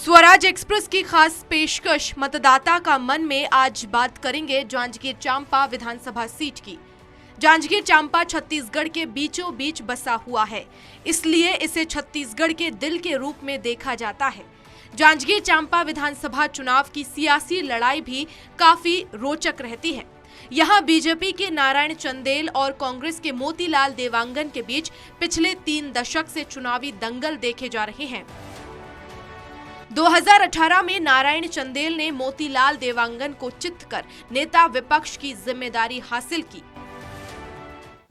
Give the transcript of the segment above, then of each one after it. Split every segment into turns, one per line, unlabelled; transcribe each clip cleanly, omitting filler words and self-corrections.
Swaraj express की खास पेशकश मतदाता का मन में आज बात करेंगे जांजगीर चांपा विधानसभा सीट की। जांजगीर चांपा छत्तीसगढ़ के बीचों बीच बसा हुआ है, इसलिए इसे छत्तीसगढ़ के दिल के रूप में देखा जाता है। जांजगीर चांपा विधानसभा चुनाव की सियासी लड़ाई भी काफी रोचक रहती है। यहाँ बीजेपी के नारायण चंदेल और कांग्रेस के मोतीलाल देवांगन के बीच पिछले 3 दशक से चुनावी दंगल देखे जा रहे हैं। 2018 में नारायण चंदेल ने मोतीलाल देवांगन को चित कर नेता विपक्ष की जिम्मेदारी हासिल की।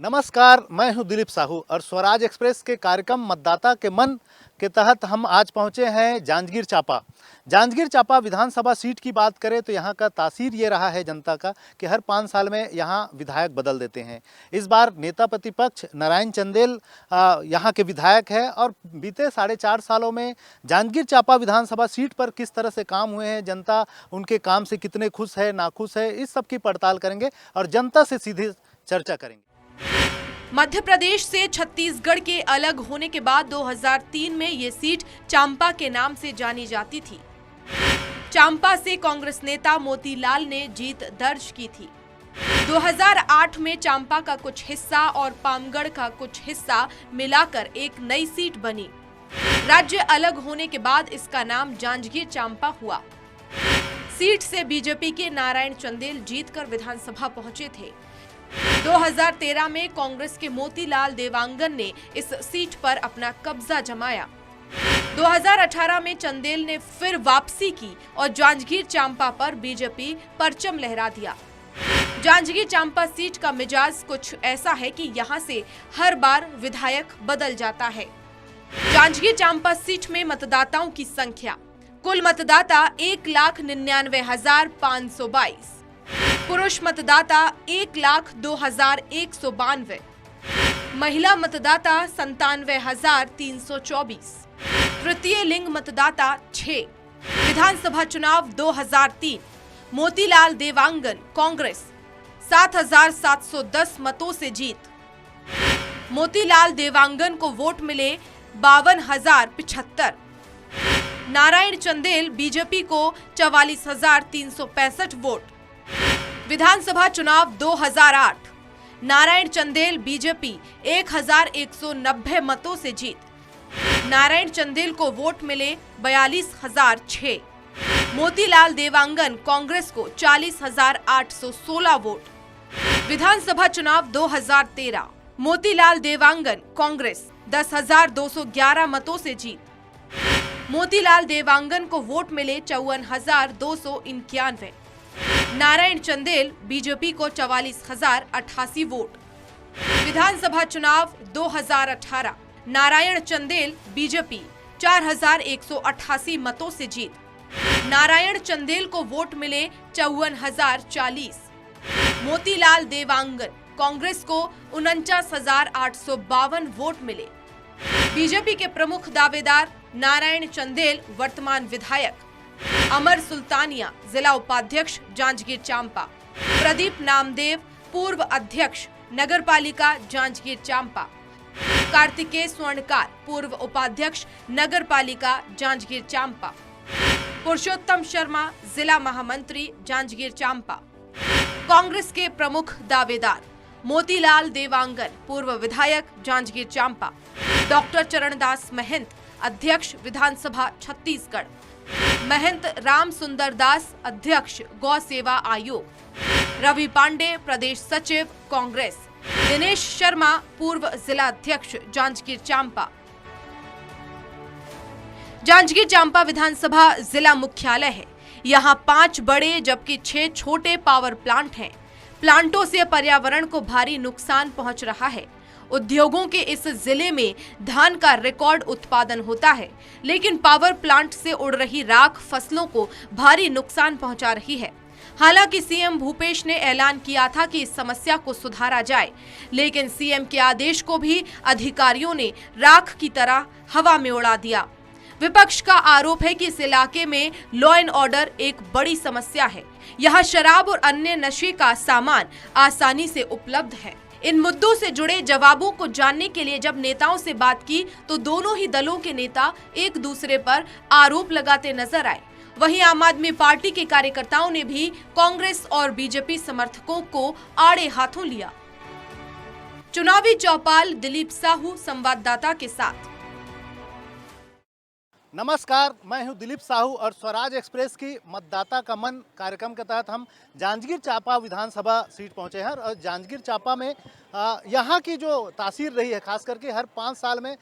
नमस्कार, मैं हूं दिलीप साहू और स्वराज एक्सप्रेस के कार्यक्रम मतदाता के मन के तहत हम आज पहुंचे हैं जांजगीर चांपा। जांजगीर चांपा विधानसभा सीट की बात करें तो यहां का तासीर ये रहा है जनता का कि हर 5 साल में यहां विधायक बदल देते हैं। इस बार नेता प्रतिपक्ष नारायण चंदेल यहां के विधायक है और बीते 4.5 सालों में जांजगीर चांपा विधानसभा सीट पर किस तरह से काम हुए हैं, जनता उनके काम से कितने खुश है नाखुश है, इस सब की पड़ताल करेंगे और जनता से सीधी चर्चा करेंगे।
मध्य प्रदेश से छत्तीसगढ़ के अलग होने के बाद 2003 में ये सीट चांपा के नाम से जानी जाती थी। चांपा से कांग्रेस नेता मोतीलाल ने जीत दर्ज की थी। 2008 में चांपा का कुछ हिस्सा और पामगढ़ का कुछ हिस्सा मिलाकर एक नई सीट बनी। राज्य अलग होने के बाद इसका नाम जांजगीर चांपा हुआ। सीट से बीजेपी के नारायण चंदेल जीतकर विधानसभा पहुंचे थे। 2013 में कांग्रेस के मोतीलाल देवांगन ने इस सीट पर अपना कब्जा जमाया। 2018 में चंदेल ने फिर वापसी की और जांजगीर चांपा पर बीजेपी परचम लहरा दिया। जांजगीर चांपा सीट का मिजाज कुछ ऐसा है कि यहां से हर बार विधायक बदल जाता है। जांजगीर चांपा सीट में मतदाताओं की संख्या, कुल मतदाता 1,99,522, पुरुष मतदाता 1,02,192, महिला मतदाता 97,324, तृतीय लिंग मतदाता 6। विधानसभा चुनाव 2003, मोतीलाल देवांगन कांग्रेस 7,710 मतों से जीत। मोतीलाल देवांगन को वोट मिले 52,075। नारायण चंदेल बीजेपी को 44,365 वोट। विधानसभा चुनाव 2008, नारायण चंदेल बीजेपी 1,190 मतों से जीत। नारायण चंदेल को वोट मिले 42,006। मोतीलाल देवांगन कांग्रेस को 40,816 वोट। विधानसभा चुनाव 2013, मोतीलाल देवांगन कांग्रेस 10,211 मतों से जीत। मोतीलाल देवांगन को वोट मिले 54,291। नारायण चंदेल बीजेपी को 44,088 वोट। विधानसभा चुनाव 2018, नारायण चंदेल बीजेपी 4,188 मतों से जीत। नारायण चंदेल को वोट मिले 54,040। मोतीलाल देवांगन कांग्रेस को 49,852 वोट मिले। बीजेपी के प्रमुख दावेदार नारायण चंदेल वर्तमान विधायक, अमर सुल्तानिया जिला उपाध्यक्ष जांजगीर चांपा, प्रदीप नामदेव पूर्व अध्यक्ष नगरपालिका जांजगीर चांपा, कार्तिकेय स्वर्णकार पूर्व उपाध्यक्ष नगरपालिका जांजगीर चांपा, पुरुषोत्तम शर्मा जिला महामंत्री जांजगीर चांपा। कांग्रेस के प्रमुख दावेदार मोतीलाल देवांगन पूर्व विधायक जांजगीर चांपा, डॉक्टर चरणदास महंत अध्यक्ष विधानसभा छत्तीसगढ़, महंत राम सुंदर दास अध्यक्ष गौ सेवा आयोग, रवि पांडे प्रदेश सचिव कांग्रेस, दिनेश शर्मा पूर्व जिला अध्यक्ष जांजगीर चांपा। जांजगीर चांपा विधानसभा जिला मुख्यालय है। यहाँ 5 बड़े जबकि 6 छोटे पावर प्लांट हैं। प्लांटों से पर्यावरण को भारी नुकसान पहुंच रहा है। उद्योगों के इस जिले में धान का रिकॉर्ड उत्पादन होता है, लेकिन पावर प्लांट से उड़ रही राख फसलों को भारी नुकसान पहुंचा रही है। हालांकि सीएम भूपेश ने ऐलान किया था कि इस समस्या को सुधारा जाए, लेकिन सीएम के आदेश को भी अधिकारियों ने राख की तरह हवा में उड़ा दिया। विपक्ष का आरोप है कि इस इलाके में लॉ एंड ऑर्डर एक बड़ी समस्या है। यहाँ शराब और अन्य नशे का सामान आसानी से उपलब्ध है। इन मुद्दों से जुड़े जवाबों को जानने के लिए जब नेताओं से बात की तो दोनों ही दलों के नेता एक दूसरे पर आरोप लगाते नजर आए। वहीं आम आदमी पार्टी के कार्यकर्ताओं ने भी कांग्रेस और बीजेपी समर्थकों को आड़े हाथों लिया। चुनावी चौपाल, दिलीप साहू संवाददाता के साथ।
नमस्कार, मैं हूं दिलीप साहू और स्वराज एक्सप्रेस की मतदाता का मन कार्यक्रम के तहत हम जांजगीर चांपा विधानसभा सीट पहुंचे हैं। और जांजगीर चांपा में यहां की जो तासीर रही है, खास करके हर 5 साल में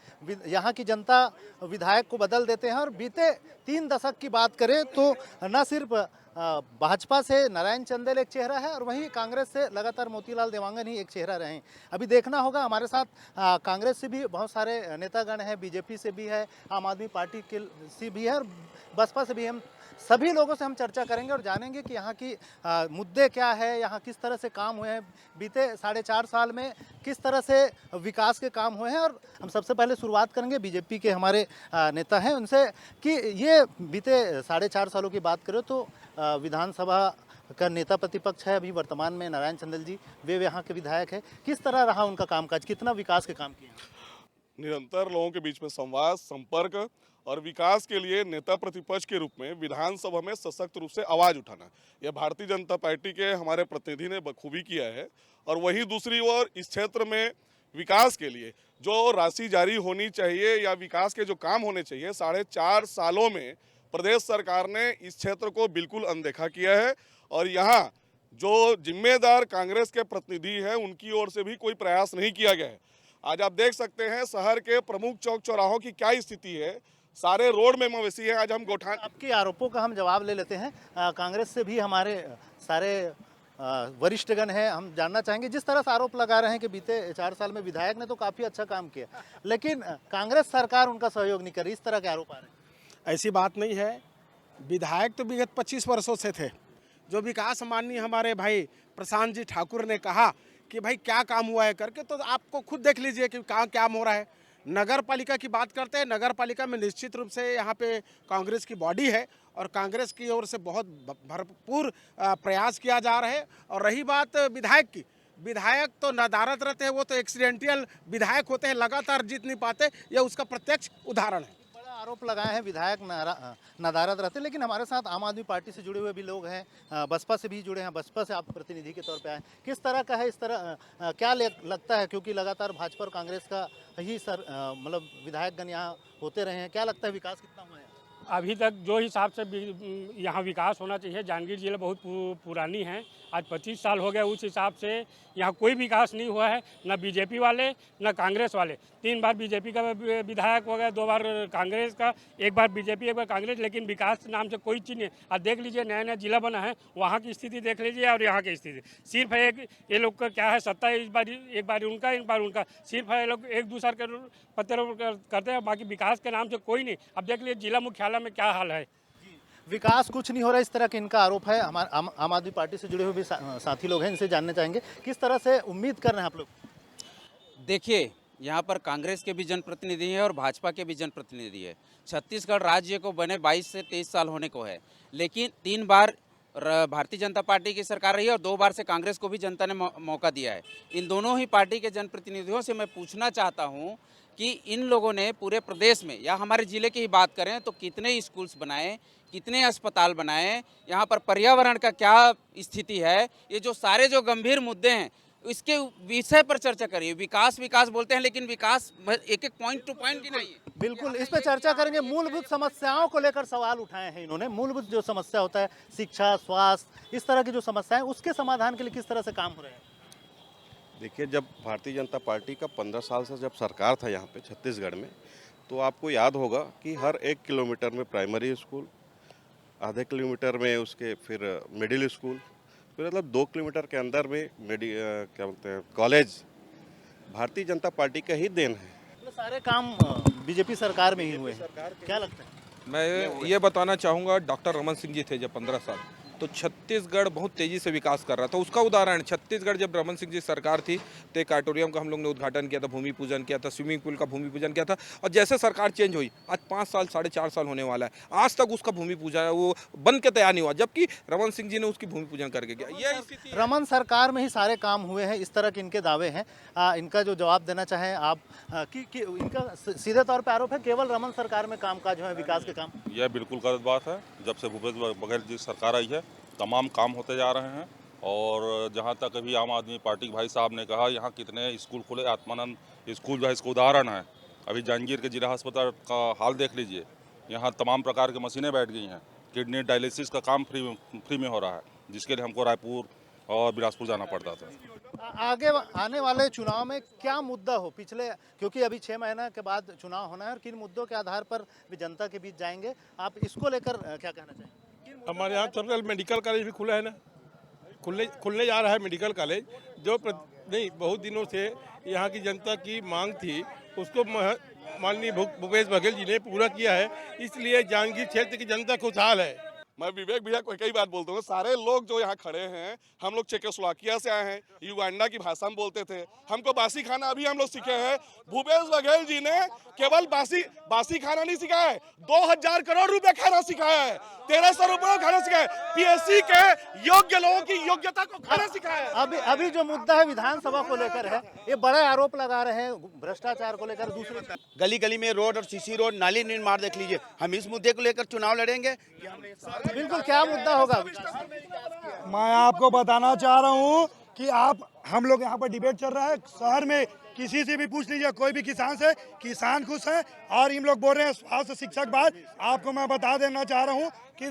यहां की जनता विधायक को बदल देते हैं। और बीते 3 दशक की बात करें तो न सिर्फ भाजपा से नारायण चंदेल एक चेहरा है और वहीं कांग्रेस से लगातार मोतीलाल देवांगन ही एक चेहरा रहे हैं। अभी देखना होगा, हमारे साथ कांग्रेस से भी बहुत सारे नेतागण हैं, बीजेपी से भी है, आम आदमी पार्टी के से भी है और बसपा से भी। हम सभी लोगों से हम चर्चा करेंगे और जानेंगे कि यहाँ की मुद्दे क्या है, यहाँ किस तरह से काम हुए हैं, बीते 4.5 साल में किस तरह से विकास के काम हुए हैं। और हम सबसे पहले शुरुआत करेंगे बीजेपी के हमारे नेता हैं उनसे कि ये बीते 4.5 सालों की बात करें तो विधानसभा का नेता प्रतिपक्ष है अभी वर्तमान में नारायण चंदेल जी, वे यहाँ के विधायक है। किस तरह रहा उनका कामकाज, कितना विकास के काम किए?
निरंतर लोगों के बीच में संवाद, संपर्क और विकास के लिए नेता प्रतिपक्ष के रूप में विधानसभा में सशक्त रूप से आवाज उठाना, यह भारतीय जनता पार्टी के हमारे प्रतिनिधि ने बखूबी किया है। और वहीं दूसरी ओर इस क्षेत्र में विकास के लिए जो राशि जारी होनी चाहिए या विकास के जो काम होने चाहिए, 4.5 सालों में प्रदेश सरकार ने इस क्षेत्र को बिल्कुल अनदेखा किया है। और यहाँ जो जिम्मेदार कांग्रेस के प्रतिनिधि हैं उनकी ओर से भी कोई प्रयास नहीं किया गया है। आज आप देख सकते हैं शहर के प्रमुख चौक चौराहों की क्या स्थिति है, सारे रोड में मवेशी है। आज हम गोठान
आपके आरोपों का हम जवाब ले लेते हैं। कांग्रेस से भी हमारे सारे वरिष्ठगण हैं, हम जानना चाहेंगे जिस तरह से आरोप लगा रहे हैं कि बीते 4 साल में विधायक ने तो काफ़ी अच्छा काम किया लेकिन कांग्रेस सरकार उनका सहयोग नहीं कर रही, इस तरह के आरोप आ रहे हैं।
ऐसी बात नहीं है। विधायक तो विगत 25 वर्षों से थे। जो विकास माननीय हमारे भाई प्रशांत जी ठाकुर ने कहा कि भाई क्या काम हुआ है करके, तो आपको खुद देख लीजिए कि कहाँ क्या हो रहा है। नगर पालिका की बात करते हैं, नगर पालिका में निश्चित रूप से यहाँ पे कांग्रेस की बॉडी है और कांग्रेस की ओर से बहुत भरपूर प्रयास किया जा रहा है। और रही बात विधायक की, विधायक तो नदारद रहते हैं, वो तो एक्सीडेंटल विधायक होते हैं, लगातार जीत नहीं पाते, यह उसका प्रत्यक्ष उदाहरण है।
आरोप लगाए हैं विधायक नदारद रहते, लेकिन हमारे साथ आम आदमी पार्टी से जुड़े हुए भी लोग हैं, बसपा से भी जुड़े हैं, बसपा से आप प्रतिनिधि के तौर पे आए, किस तरह का है, इस तरह क्या लगता है, क्योंकि लगातार भाजपा और कांग्रेस का ही मतलब विधायकगण यहाँ होते रहे हैं, क्या लगता है विकास कितना हुआ है?
अभी तक जो हिसाब से यहाँ विकास होना चाहिए, जांजगीर जिला बहुत पुरानी है, आज 25 साल हो गए, उस हिसाब से यहाँ कोई विकास नहीं हुआ है, न बीजेपी वाले न कांग्रेस वाले। 3 बार बीजेपी का विधायक हो गया, 2 बार कांग्रेस का, 1 बार बीजेपी 1 बार कांग्रेस, लेकिन विकास नाम से कोई चीज़ नहीं। अब देख लीजिए नया नया जिला बना है, वहाँ की स्थिति देख लीजिए और यहाँ की स्थिति सिर्फ है ये लोग का क्या है, सत्ता एक बार उनका एक बार उनका, सिर्फ है ये लोग एक दूसरे के पत्ते करते हैं, बाकी विकास के नाम से कोई नहीं। अब देख लीजिए जिला मुख्यालय में क्या हाल है,
विकास कुछ नहीं हो रहा, इस तरह के इनका आरोप है। हमारे आम आदमी पार्टी से जुड़े हुए भी साथी लोग हैं, इनसे जानना चाहेंगे किस तरह से उम्मीद कर रहे हैं आप लोग?
देखिए, यहाँ पर कांग्रेस के भी जनप्रतिनिधि हैं और भाजपा के भी जनप्रतिनिधि है। छत्तीसगढ़ राज्य को बने 22 से 23 साल होने को है, लेकिन 3 बार भारतीय जनता पार्टी की सरकार रही है और 2 बार से कांग्रेस को भी जनता ने मौका दिया है। इन दोनों ही पार्टी के जनप्रतिनिधियों से मैं पूछना चाहता हूँ कि इन लोगों ने पूरे प्रदेश में या हमारे ज़िले की ही बात करें तो कितने स्कूल्स बनाए, कितने अस्पताल बनाए, यहाँ पर पर्यावरण का क्या स्थिति है, ये जो सारे जो गंभीर मुद्दे हैं इसके विषय पर चर्चा करिए। विकास विकास बोलते हैं लेकिन विकास एक पॉइंट टू पॉइंट ही नहीं है।
बिल्कुल, इस पर चर्चा करेंगे। मूलभूत समस्याओं को लेकर सवाल उठाए हैं इन्होंने। मूलभूत जो समस्या होता है, शिक्षा, स्वास्थ्य, इस तरह की जो समस्याएं, उसके समाधान के लिए किस तरह से काम हो रहे हैं?
देखिए, जब भारतीय जनता पार्टी का 15 साल से जब सरकार था यहाँ पे छत्तीसगढ़ में, तो आपको याद होगा कि हर 1 किलोमीटर में प्राइमरी स्कूल, आधे किलोमीटर में उसके फिर मिडिल स्कूल, फिर मतलब 2 किलोमीटर के अंदर में क्या बोलते हैं कॉलेज, भारतीय जनता पार्टी का ही देन है।
तो सारे काम बीजेपी सरकार में ही हुए हैं, क्या लगता है?
मैं ये बताना चाहूँगा, डॉक्टर रमन सिंह जी थे जब 15 साल, तो छत्तीसगढ़ बहुत तेज़ी से विकास कर रहा था। उसका उदाहरण छत्तीसगढ़ जब रमन सिंह जी सरकार थी तो एक ऑडिटोरियम का हम लोग ने उद्घाटन किया था, भूमि पूजन किया था, स्विमिंग पूल का भूमि पूजन किया था। और जैसे सरकार चेंज हुई, आज 5 साल 4.5 साल होने वाला है, आज तक उसका भूमि पूजन वो बन के तैयार नहीं हुआ, जबकि रमन सिंह जी ने उसकी भूमि पूजन करके किया। यह स्थिति है।
रमन सरकार में ही सारे काम हुए हैं, इस तरह के इनके दावे हैं। इनका जो जवाब देना चाहें आप कि इनका सीधे तौर पे आरोप है केवल रमन सरकार में कामकाज हुए हैं, विकास के काम।
यह बिल्कुल गलत बात है। जब से भूपेश बघेल जी सरकार आई है तमाम काम होते जा रहे हैं। और जहाँ तक अभी आम आदमी पार्टी के भाई साहब ने कहा यहाँ कितने स्कूल खुले, आत्मानंद स्कूल जो है इसका उदाहरण है। अभी जांजगीर के जिला अस्पताल का हाल देख लीजिए, यहाँ तमाम प्रकार की मशीनें बैठ गई हैं। किडनी डायलिसिस का काम फ्री में हो रहा है, जिसके लिए हमको रायपुर और बिलासपुर जाना पड़ता था।
आगे आने वाले चुनाव में क्या मुद्दा हो पिछले, क्योंकि अभी 6 महीने के बाद चुनाव होना है, और किन मुद्दों के आधार पर भी जनता के बीच जाएंगे, आप इसको लेकर क्या कहना चाहेंगे?
हमारे यहाँ सबसे मेडिकल कॉलेज भी खुला है ना, खुलने जा रहा है मेडिकल कॉलेज, जो नहीं बहुत दिनों से यहाँ की जनता की मांग थी, उसको माननीय भूपेश बघेल जी ने पूरा किया है। इसलिए जांजगीर क्षेत्र की जनता खुशहाल है।
मैं विवेक भैया को कई बात बोलता हूँ, सारे लोग जो यहाँ खड़े हैं, हम लोग चेकोस्लोवाकिया से आए हैं, युगांडा की भाषा में बोलते थे, हमको बासी खाना अभी हम लोग सीखे हैं। भूपेश बघेल जी ने केवल बासी खाना नहीं सिखाया है, 2000 करोड़ रुपए खाना सिखाया है, 1300 रुपए खाना सिखाया है, पीएससी के योग्य लोगों की योग्यता को खाना सिखाया है।
अभी जो मुद्दा है विधानसभा को लेकर है, ये बड़े आरोप लगा रहे हैं भ्रष्टाचार को लेकर। दूसरे
गली गली में रोड और सीसी रोड, नाली निर्माण देख लीजिए। हम इस मुद्दे को लेकर चुनाव लड़ेंगे।
बिल्कुल, क्या मुद्दा होगा?
मैं आपको बताना चाह रहा हूँ कि हम लोग यहाँ पर डिबेट चल रहा है शहर में, किसी से भी पूछ लीजिए, कोई भी किसान से, किसान खुश है। और इन लोग बोल रहे हैं स्वास्थ्य शिक्षा के बाद। आपको मैं बता देना चाह रहा हूँ कि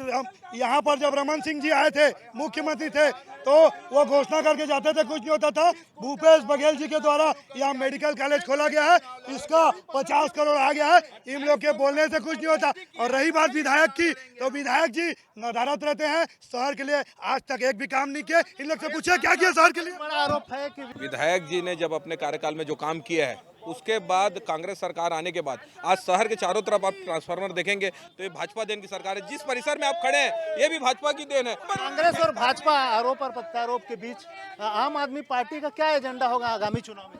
यहाँ पर जब रमन सिंह जी आए थे, मुख्यमंत्री थे, तो वो घोषणा करके जाते थे, कुछ नहीं होता था। भूपेश बघेल जी के द्वारा यहाँ मेडिकल कॉलेज खोला गया है, इसका 50 करोड़ आ गया है। इन लोग के बोलने से कुछ नहीं होता। और रही बात विधायक की, तो विधायक जी नदारत रहते हैं, शहर के लिए आज तक एक भी काम नहीं किए। इन लोग से पूछे क्या किया शहर के लिए।
बड़ा आरोप है कि
विधायक जी ने जब अपने कार्यकाल में जो काम किया है, उसके बाद कांग्रेस सरकार आने के बाद आज शहर के चारों तरफ आप ट्रांसफार्मर देखेंगे तो ये भाजपा देन की सरकार है। जिस परिसर में आप खड़े हैं ये भी भाजपा की देन है।
कांग्रेस और भाजपा आरोप और प्रत्यारोप के बीच आम आदमी पार्टी का क्या एजेंडा होगा आगामी चुनाव में?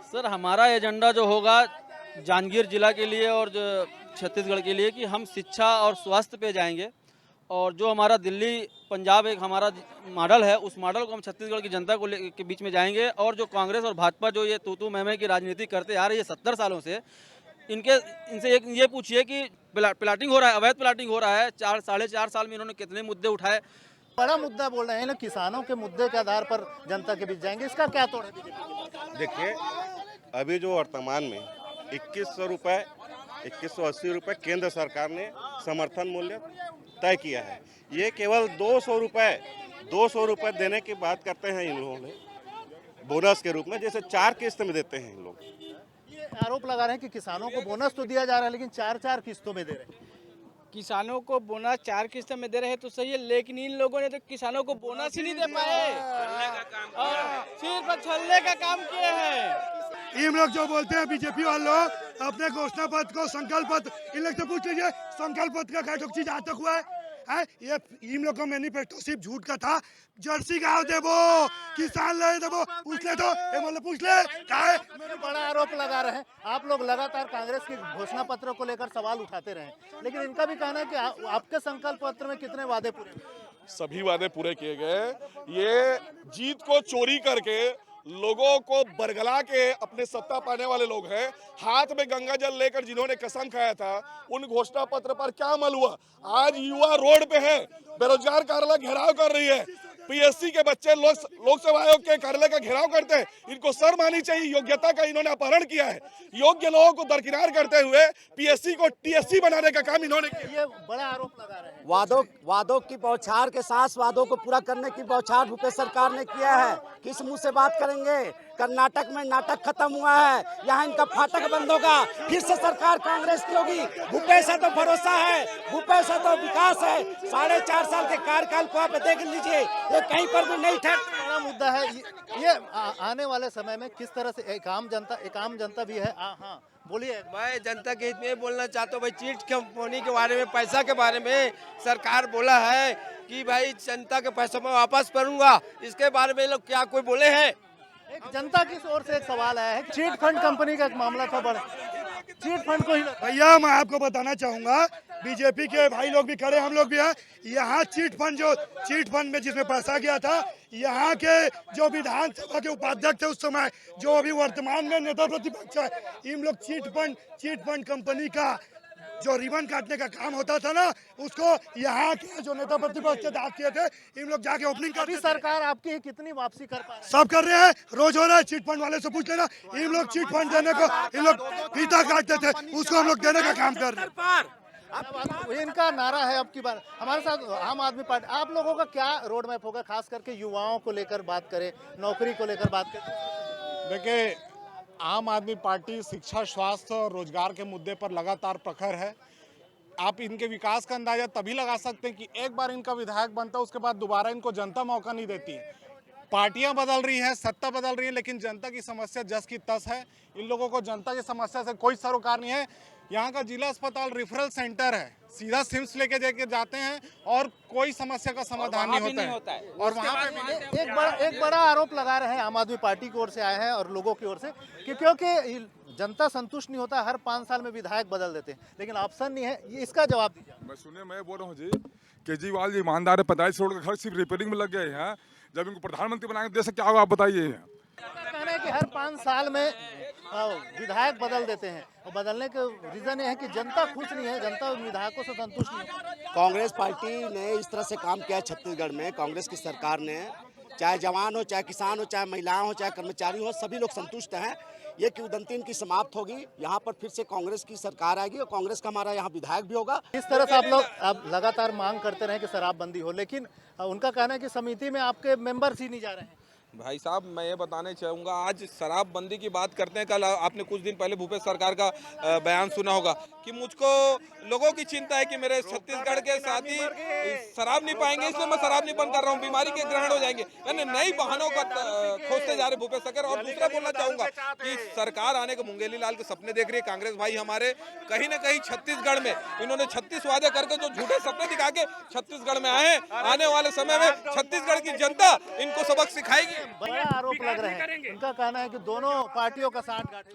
सर, हमारा एजेंडा जो होगा जांजगीर जिला के लिए और छत्तीसगढ़ के लिए कि हम शिक्षा और स्वास्थ्य पे जाएंगे। और जो हमारा दिल्ली पंजाब एक हमारा मॉडल है, उस मॉडल को हम छत्तीसगढ़ की जनता के बीच में जाएंगे। और जो कांग्रेस और भाजपा जो ये तू मैं की राजनीति करते आ रही है 70 सालों से, इनसे एक ये पूछिए कि प्लाटिंग हो रहा है, अवैध प्लाटिंग हो रहा है। 4.5 साल में इन्होंने कितने मुद्दे उठाए।
बड़ा मुद्दा बोल रहे हैं ना, किसानों के मुद्दे के आधार पर जनता के बीच जाएंगे, इसका क्या तोड़ है बीजेपी?
देखिए, अभी जो वर्तमान में 2180 रुपये केंद्र सरकार ने समर्थन मूल्य तय किया है। ये केवल 200 रुपये देने की बात करते हैं इन लोगों ने बोनस के रूप में, जैसे 4 किस्त में देते हैं इन लोग।
ये आरोप लगा रहे हैं कि किसानों को बोनस तो दिया जा रहा है, लेकिन 4 किस्तों में दे रहे हैं।
किसानों को बोनस 4 किस्त में दे रहे हैं तो सही है, लेकिन इन लोगों ने तो किसानों को बोनस ही नहीं दे पाए, सिर्फ छलने का काम किए हैं।
इन लोग जो बोलते हैं बीजेपी वाले लोग अपने घोषणा पत्र को संकल्प पत्र, इन लोग से पूछ लीजिए संकल्प पत्र का क्या चीज आज तक हुआ है? ये इन लोग का मैनिफेस्टो सिर्फ झूठ का था। जर्सी गाँव देवो, किसान ले देवो, पूछ ले तो ये मतलब पूछ ले क्या है?
बड़ा आरोप लगा रहे हैं। आप लोग लगातार कांग्रेस के घोषणा पत्र को लेकर सवाल उठाते रहे, लेकिन इनका भी कहना है कि आपके संकल्प पत्र में कितने वादे पूरे हुए?
सभी वादे पूरे किए गए। ये जीत को चोरी करके लोगों को बरगला के अपने सत्ता पाने वाले लोग हैं। हाथ में गंगा जल लेकर जिन्होंने कसम खाया था, उन घोषणा पत्र पर क्या अमल हुआ? आज युवा रोड पे है, बेरोजगार कार्यालय घेराव कर रही है, पीएससी के बच्चे लोक सेवा आयोग के कार्यालय का घेराव करते हैं। इनको शर्म आनी चाहिए, योग्यता का इन्होंने अपहरण किया है। योग्य लोगों को दरकिनार करते हुए पीएससी को टीएससी बनाने का काम इन्होंने किया।
ये बड़ा आरोप लगा रहे हैं।
वादों की बौछार के साथ वादों को पूरा करने की बौछार भूपेश सरकार ने किया है। किस मुंह से बात करेंगे? कर्नाटक में नाटक खत्म हुआ है, यहाँ इनका फाटक बंद होगा। फिर से सरकार कांग्रेस की होगी। भूपेश है तो भरोसा है, भूपेश है तो विकास है। 4.5 साल के कार्यकाल को आप देख लीजिए, ये कहीं पर भी नहीं ठहर।
बड़ा मुद्दा है ये आने वाले समय में किस तरह से एक आम जनता भी है। हाँ बोलिए।
मैं जनता के हित में बोलना चाहता हूँ भाई, चीट कंपनी के बारे में, पैसा के बारे में सरकार बोला है
कि भाई जनता के पैसों में वापस करूंगा। इसके बारे में लोग क्या कोई बोले हैं?
एक जनता की ओर से एक सवाल आया है, चीट फंड कंपनी का एक मामला था बड़ा, चीट फंड को ही
भैया मैं आपको बताना चाहूंगा, बीजेपी के भाई लोग भी खड़े, हम लोग भी हैं, यहाँ चीट फंड में जिसमें पैसा गया था, यहाँ के जो विधानसभा के उपाध्यक्ष थे उस समय, जो अभी वर्तमान में नेता प्रतिपक्ष है, इन लोग चीट फंड कंपनी का जो रिबन काटने का काम होता था ना, उसको यहाँ के जो नेता प्रतिपक्ष दाद किए थे, इन लोग जाके ओपनिंग कर।
सरकार आपकी कितनी वापसी कर पा रही है?
सब कर रहे हैं, रोज हो रहा है। चिट फंड वाले से पूछ लेना, इन लोग चिट फंड देने को इन लोग फीता काटते थे, उसको हम लोग देने का काम कर रहे हैं।
इनका नारा है अब की बार। हमारे साथ आम आदमी पार्टी, आप लोगों का क्या रोड मैप होगा, खास करके युवाओं को लेकर बात करें, नौकरी को लेकर बात करें?
देखिए, आम आदमी पार्टी शिक्षा, स्वास्थ्य और रोजगार के मुद्दे पर लगातार प्रखर है। आप इनके विकास का अंदाजा तभी लगा सकते हैं कि एक बार इनका विधायक बनता है, उसके बाद दोबारा इनको जनता मौका नहीं देती है। पार्टियां बदल रही हैं, सत्ता बदल रही है, लेकिन जनता की समस्या जस की तस है। इन लोगों को जनता की समस्या से कोई सरोकार नहीं है। यहाँ का जिला अस्पताल रेफरल सेंटर है, सीधा सिम्स लेके जाते हैं और कोई समस्या का समाधान नहीं होता है। और वहाँ पे
एक बड़ा आरोप लगा रहे हैं, आम आदमी पार्टी की ओर से आए हैं और लोगों की ओर से, कि क्योंकि जनता संतुष्ट नहीं होता, हर 5 साल में विधायक बदल देते हैं, लेकिन ऑप्शन नहीं है। ये इसका जवाब दीजिए।
मैं बोल रहा हूँ जी, केजरीवाल जी ईमानदार है, 45 करोड़ का घर सिर्फ रिपेयरिंग में लग गए हैं। जब इनको प्रधानमंत्री बनाएंगे देश क्या होगा आप बताइए।
कहना है कि हर 5 साल में विधायक बदल देते हैं, और बदलने का रीजन ये है कि जनता खुश नहीं है, जनता विधायकों से संतुष्ट नहीं है।
कांग्रेस पार्टी ने इस तरह से काम किया छत्तीसगढ़ में, कांग्रेस की सरकार ने, चाहे जवान हो, चाहे किसान हो, चाहे महिलाएं हो, चाहे कर्मचारी हो, सभी लोग संतुष्ट हैं। ये किंवदंती इनकी समाप्त होगी, यहाँ पर फिर से कांग्रेस की सरकार आएगी और कांग्रेस का हमारा यहाँ विधायक भी होगा।
इस तरह से आप लोग अब लगातार मांग करते रहे कि शराबबंदी हो, लेकिन उनका कहना है कि समिति में आपके मेंबर्स ही नहीं जा रहे हैं।
भाई साहब, मैं ये बताने चाहूँगा, आज शराबबंदी की बात करते हैं। कल आपने कुछ दिन पहले भूपेश सरकार का बयान सुना होगा कि मुझको लोगों की चिंता है कि मेरे छत्तीसगढ़ के साथी शराब नहीं पाएंगे, इसलिए मैं शराब नहीं बंद कर रहा हूँ, बीमारी के ग्रहण हो जाएंगे। यानी नई बहानों का खोजते जा रहे भूपेश सरकार। और दूसरा बोलना चाहूँगा कि सरकार आने के मुंगेली लाल के सपने देख रही है कांग्रेस भाई हमारे। कहीं ना कहीं छत्तीसगढ़ में इन्होंने 36 वादे करके जो झूठे सपने दिखा के छत्तीसगढ़ में आए, आने वाले समय में छत्तीसगढ़ की जनता इनको सबक सिखाएगी।
बड़ा आरोप लग रहा है, उनका कहना है कि दोनों पार्टियों का साथ गांठे।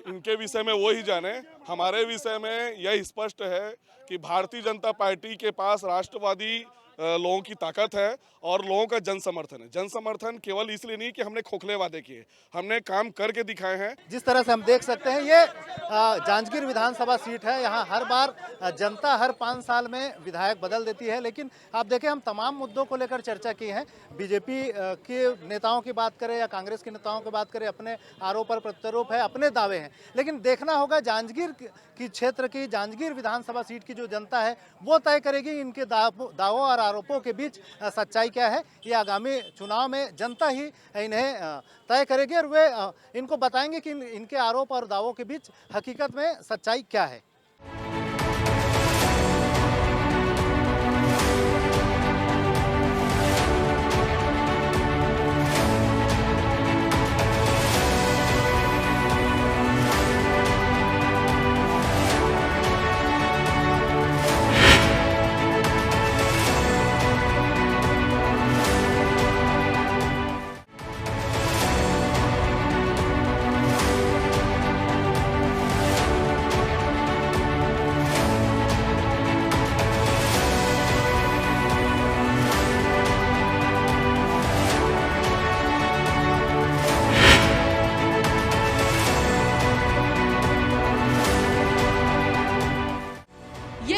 इनके विषय में वो ही जाने, हमारे विषय में यह स्पष्ट है कि भारतीय जनता पार्टी के पास राष्ट्रवादी लोगों की ताकत है और लोगों का जन समर्थन है। जन समर्थन केवल इसलिए नहीं कि हमने खोखले वादे किए, हमने काम करके दिखाए हैं।
जिस तरह से हम देख सकते हैं, ये जांजगीर विधानसभा सीट है, यहाँ हर बार जनता हर 5 साल में विधायक बदल देती है। लेकिन आप देखें, हम तमाम मुद्दों को लेकर चर्चा की है। बीजेपी के नेताओं की बात करें या कांग्रेस के नेताओं की बात करें, अपने आरोप पर प्रत्यारोप है, अपने दावे हैं। लेकिन देखना होगा जांजगीर की क्षेत्र की, जांजगीर विधानसभा सीट की जो जनता है वो तय करेगी इनके दावों और आरोपों के बीच सच्चाई क्या है। ये आगामी चुनाव में जनता ही इन्हें तय करेगी और वे इनको बताएंगे कि इनके आरोप और दावों के बीच हकीकत में सच्चाई क्या है।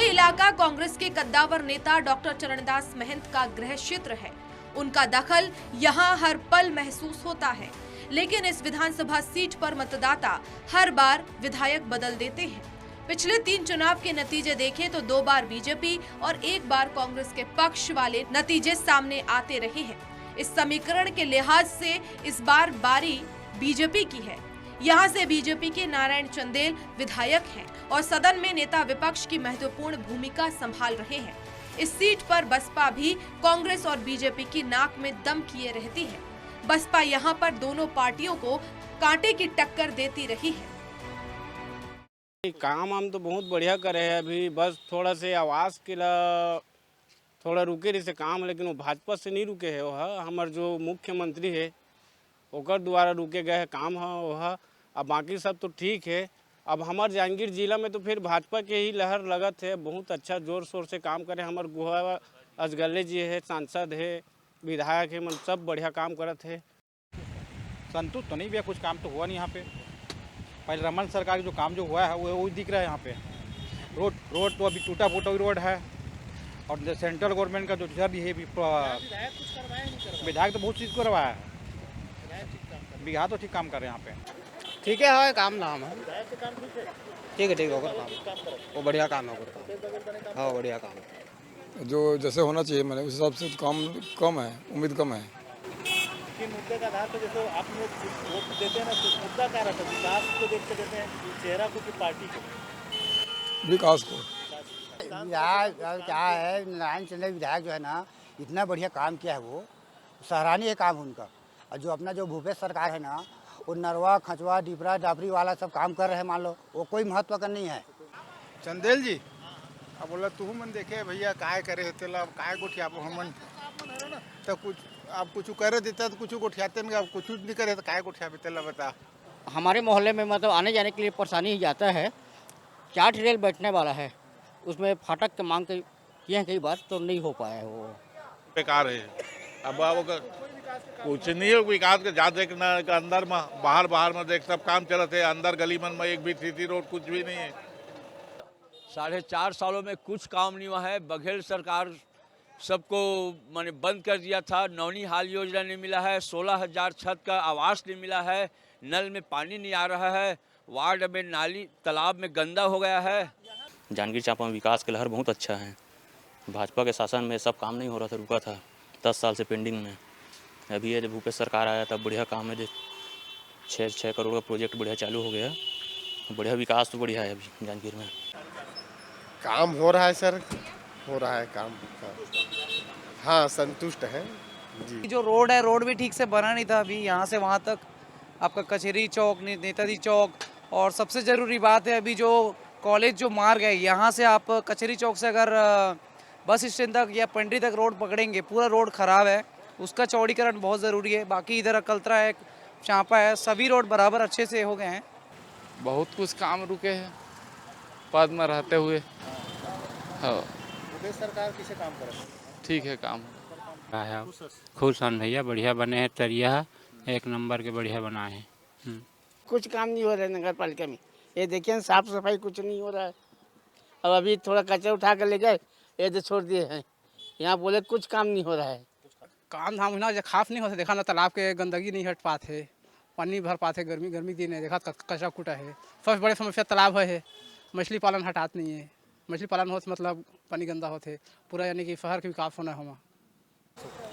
इलाका कांग्रेस के कद्दावर नेता डॉक्टर चरणदास महंत का गृह क्षेत्र है। उनका दखल यहां हर पल महसूस होता है, लेकिन इस विधानसभा सीट पर मतदाता हर बार विधायक बदल देते हैं। पिछले 3 चुनाव के नतीजे देखें तो 2 बार बीजेपी और 1 बार कांग्रेस के पक्ष वाले नतीजे सामने आते रहे हैं। इस समीकरण के लिहाज से इस बार बारी बीजेपी की है। यहाँ से बीजेपी के नारायण चंदेल विधायक हैं और सदन में नेता विपक्ष की महत्वपूर्ण भूमिका संभाल रहे हैं। इस सीट पर बसपा भी कांग्रेस और बीजेपी की नाक में दम किए रहती है। बसपा यहाँ पर दोनों पार्टियों को कांटे की टक्कर देती रही है।
काम हम तो बहुत बढ़िया करे हैं, अभी बस थोड़ा से आवास के लिए
थोड़ा रुके रही से काम, लेकिन वो भाजपा से नहीं रुके है। वह हमारे जो मुख्यमंत्री है ओकर द्वारा रुके गए हैं काम है वह। अब बाकी सब तो ठीक है। अब हमारे जांजगीर जिला में तो फिर भाजपा के ही लहर लगत है, बहुत अच्छा जोर शोर से काम करे। हमारे गुहा अजगले जी है, सांसद है, विधायक है, मन सब बढ़िया काम करत है।
संतुष्ट तो नहीं भैया, कुछ काम तो हुआ नहीं यहाँ पे। पहले रमन सरकार जो काम जो हुआ है वो दिख रहा है यहाँ पे। रोड तो अभी टूटा फूटा रोड है, और सेंट्रल गवर्नमेंट का जो जब है विधायक तो बहुत चीज़ को करवाया है। बिहार तो ठीक काम कर रहे हैं यहाँ पे।
ठीक है काम नाम है, ठीक है होगा काम, वो बढ़िया काम होगा। हाँ बढ़िया काम
जो जैसे होना चाहिए मैंने उस हिसाब से काम कम है, उम्मीद कम है।
कि मुद्दे का आधार पर जैसे आप लोग वोट देते हैं ना, तो मुद्दा क्या रहता है? विकास को देख के देते हैं, चेहरा को, की पार्टी को?
विकास को।
विधायक क्या है, नारायण चंद्र विधायक जो है ना, इतना बढ़िया काम किया है, वो सराहनीय काम उनका। और जो अपना जो भूपेश सरकार है ना, वो नरवा खचवा डिपरा डाबरी वाला सब काम कर रहे हैं, मान लो वो कोई महत्व का नहीं है।
चंदेल जी अब बोला तू मन देखे भैया काय करे तेला काय गोठिया हमन तो कुछ आप कुछ करे देता तो कुछ गोठियाते नहीं, आप कुछ नहीं करे तो काय गोठिया तेला बता।
हमारे मोहल्ले में मतलब आने जाने के लिए परेशानी ही जाता है। 4 रेल बैठने वाला है, उसमें फाटक के मांग किए हैं कई बार, तो नहीं हो पाया है, वो
बेकार है। अब कुछ नहीं है विकास के ज्यादा देखना, अंदर में बाहर में देख सब काम चलते है, अंदर गली मन में एक भी सीधी रोड कुछ भी नहीं है।
4.5 सालों में कुछ काम नहीं हुआ है। बघेल सरकार सबको मैंने बंद कर दिया था, नौनी हाल योजना नहीं मिला है, 16,000 छत का आवास नहीं मिला है, नल में पानी नहीं आ रहा है, वार्ड में नाली तालाब में गंदा हो गया है।
जांजगीर चांपा में विकास के लहर बहुत अच्छा है। भाजपा के शासन में सब काम नहीं हो रहा था, रुका था 10 साल से पेंडिंग में। अभी ये जब भूपेश सरकार आया तब बढ़िया काम है, 6 करोड़ का प्रोजेक्ट बढ़िया चालू हो गया, बढ़िया विकास तो बढ़िया है अभी जांजगीर में।
काम हो रहा है सर, हो रहा है काम। हाँ संतुष्ट है जी।
जो रोड है, रोड भी ठीक से बना नहीं था, अभी यहाँ से वहाँ तक आपका कचहरी चौक, नेताजी चौक, और सबसे ज़रूरी बात है अभी जो कॉलेज जो मार्ग है, यहाँ से आप कचहरी चौक से अगर बस स्टैंड तक या पंडरी तक रोड पकड़ेंगे, पूरा रोड ख़राब है, उसका चौड़ीकरण बहुत ज़रूरी है। बाकी इधर अकलतरा है, चांपा है, सभी रोड बराबर अच्छे से हो गए हैं।
बहुत कुछ काम रुके हैं पद में रहते हुए। हाँ
सरकार किसे काम कर रही है?
ठीक है काम
खुश हैं भैया, बढ़िया बने हैं, तरिया 1 नंबर के बढ़िया बनाए हैं।
कुछ काम नहीं हो रहा है नगर पालिका में, ये देखिए साफ सफाई कुछ नहीं हो रहा है। अब अभी थोड़ा कचरा उठा कर ले गए, ये तो छोड़ दिए हैं, यहाँ बोले कुछ काम नहीं हो रहा है।
काम धाम ना खाफ नहीं होता, देखा ना तालाब के गंदगी नहीं हट पाते, पानी भर पाते, गर्मी दिन है, देखा कचरा कूटा है। सबसे बड़ी समस्या तालाब है, मछली पालन हटात नहीं है, मछली पालन हो मतलब पानी गंदा होते पूरा, यानी कि शहर के विकास होना हम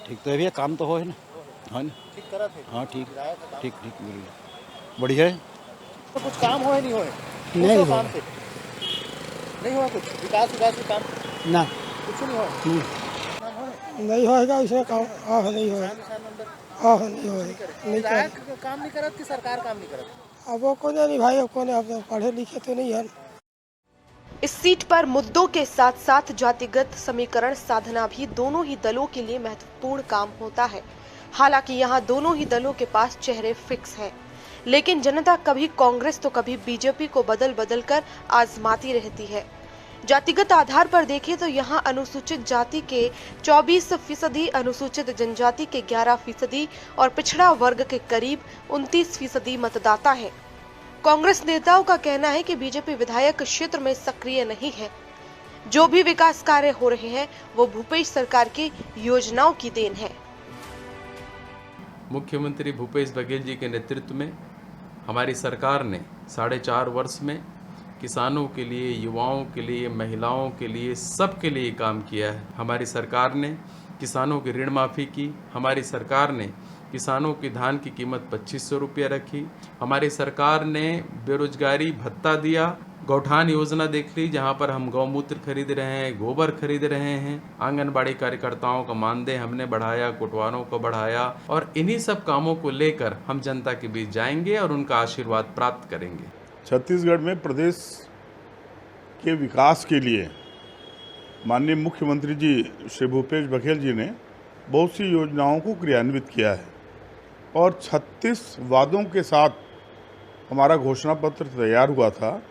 ठीक तो भैया काम तो हो है ना, है ना
ठीक करा थे।
हाँ ठीक बढ़िया है।
तो कुछ काम हो नहीं हो
नहीं हुआ,
नहीं हुआ कुछ विकास के काम
ना
कुछ नहीं हुआ,
नहीं होगा इसमें काम। नहीं होगा, नहीं होगा,
काम नहीं करत कि सरकार काम नहीं करत?
अब वो कौन नहीं भाई, अब कौन आप पढ़े लिखे तो नहीं है।
इस सीट पर मुद्दों के साथ साथ जातिगत समीकरण साधना भी दोनों ही दलों के लिए महत्वपूर्ण काम होता है। हालांकि यहाँ दोनों ही दलों के पास चेहरे फिक्स हैं, लेकिन जनता कभी कांग्रेस तो कभी बीजेपी को बदल बदल कर आजमाती रहती है। जातिगत आधार पर देखें तो यहाँ अनुसूचित जाति के 24%, अनुसूचित जनजाति के 11% और पिछड़ा वर्ग के करीब 29% मतदाता है। कांग्रेस नेताओं का कहना है कि बीजेपी विधायक क्षेत्र में सक्रिय नहीं है। जो भी विकास कार्य हो रहे हैं वो भूपेश सरकार की योजनाओं की देन है।
मुख्यमंत्री भूपेश बघेल जी के नेतृत्व में हमारी सरकार ने 4.5 वर्ष में किसानों के लिए, युवाओं के लिए, महिलाओं के लिए, सबके लिए काम किया है। हमारी सरकार ने किसानों की ऋण माफ़ी की, हमारी सरकार ने किसानों की धान की कीमत 2500 रुपया रखी, हमारी सरकार ने बेरोजगारी भत्ता दिया, गौठान योजना देख ली जहां पर हम गौमूत्र खरीद रहे हैं, गोबर खरीद रहे हैं, आंगनबाड़ी कार्यकर्ताओं का मानदेय हमने बढ़ाया, कोटवारों को बढ़ाया, और इन्हीं सब कामों को लेकर हम जनता के बीच जाएंगे और उनका आशीर्वाद प्राप्त करेंगे।
छत्तीसगढ़ में प्रदेश के विकास के लिए
माननीय मुख्यमंत्री जी श्री भूपेश बघेल जी ने बहुत सी योजनाओं को क्रियान्वित किया है और 36 वादों के साथ हमारा घोषणा पत्र तैयार हुआ था,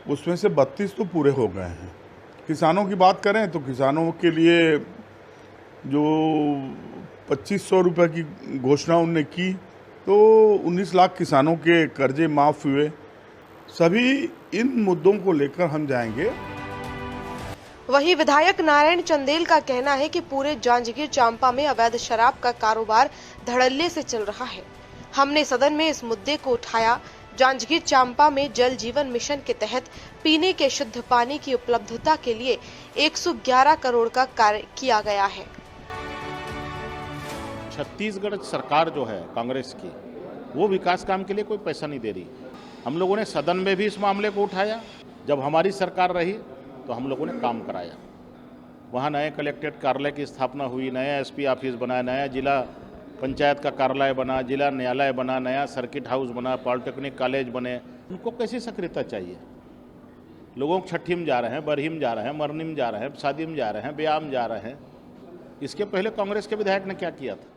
उसमें से 32 तो पूरे हो गए हैं। किसानों की बात करें तो किसानों के लिए जो 2500 रुपये की घोषणा उनने की तो 19 लाख किसानों के कर्जे माफ़ हुए। सभी इन मुद्दों को लेकर हम जाएंगे।
वहीं विधायक नारायण चंदेल का कहना है कि पूरे जांजगीर चांपा में अवैध शराब का कारोबार धड़ल्ले से चल रहा है। हमने सदन में इस मुद्दे को उठाया। जांजगीर चांपा में जल जीवन मिशन के तहत पीने के शुद्ध पानी की उपलब्धता के लिए 111 करोड़ का कार्य किया गया है।
छत्तीसगढ़ सरकार जो है कांग्रेस की, वो विकास काम के लिए कोई पैसा नहीं दे रही। हम लोगों ने सदन में भी इस मामले को उठाया। जब हमारी सरकार रही तो हम लोगों ने काम कराया। वहाँ नए कलेक्ट्रेट कार्यालय की स्थापना हुई, नया एसपी ऑफिस बना, नया जिला पंचायत का कार्यालय बना, जिला न्यायालय बना, नया सर्किट हाउस बना, पॉलिटेक्निक कॉलेज बने। उनको कैसी सक्रियता चाहिए? लोगों को छठी में जा रहे हैं, बरही में जा रहे हैं, मरनी में जा रहे हैं, शादी में जा रहे हैं, ब्याह में जा रहे हैं। इसके पहले कांग्रेस के विधायक ने क्या किया था?